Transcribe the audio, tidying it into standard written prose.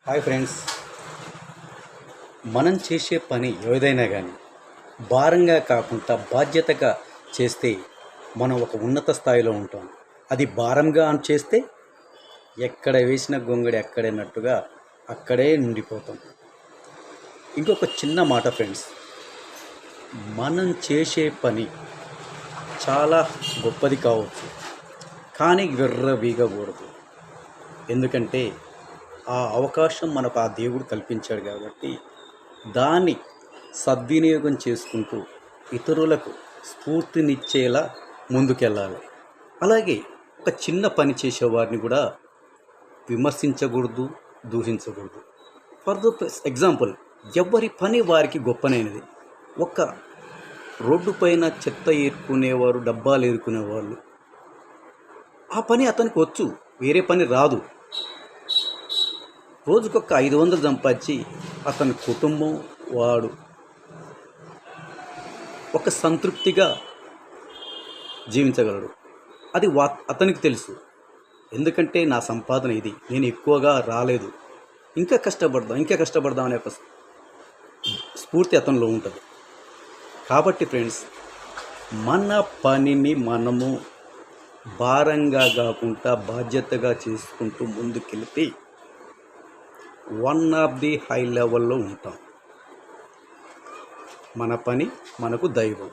Hi friends, మనం చేసే పని ఏదైనా కానీ భారంగా కాకుండా బాధ్యతగా చేస్తే మనం ఒక ఉన్నత స్థాయిలో ఉంటాం. అది భారంగా చేస్తే ఎక్కడ వేసిన గొంగడి అక్కడేనట్టుగా అక్కడే ఉండిపోతాం. ఇంకొక చిన్న మాట ఫ్రెండ్స్, మనం చేసే పని చాలా గొప్పది కావచ్చు, కానీ విర్రవీగకూడదు. ఎందుకంటే ఆ అవకాశం మనకు ఆ దేవుడు కల్పించాడు కాబట్టి దాన్ని సద్వినియోగం చేసుకుంటూ ఇతరులకు స్ఫూర్తినిచ్చేలా ముందుకెళ్ళాలి. అలాగే ఒక చిన్న పని చేసేవారిని కూడా విమర్శించకూడదు, దూషించకూడదు. ఫర్ ద ఎగ్జాంపుల్, ఎవరి పని వారికి గొప్పనైనది. ఒక రోడ్డు పైన చెత్త ఏరుకునేవారు, డబ్బాలు ఏరుకునేవాళ్ళు, ఆ పని అతనికి వచ్చు, వేరే పని రాదు. రోజుకొక 500 సంపాదించి అతని కుటుంబం వాడు ఒక సంతృప్తిగా జీవించగలడు. అది అతనికి తెలుసు. ఎందుకంటే నా సంపాదన ఇది, నేను ఎక్కువగా రాలేదు, ఇంకా కష్టపడదాం అనే ఒక స్ఫూర్తి అతనిలో ఉంటుంది. కాబట్టి ఫ్రెండ్స్, మన పనిని మనము భారంగా కాకుండా బాధ్యతగా చేసుకుంటూ ముందుకెళ్తే వన్ ఆఫ్ ది హై లెవెల్లో ఉంటాం. మన పని మనకు దైవం.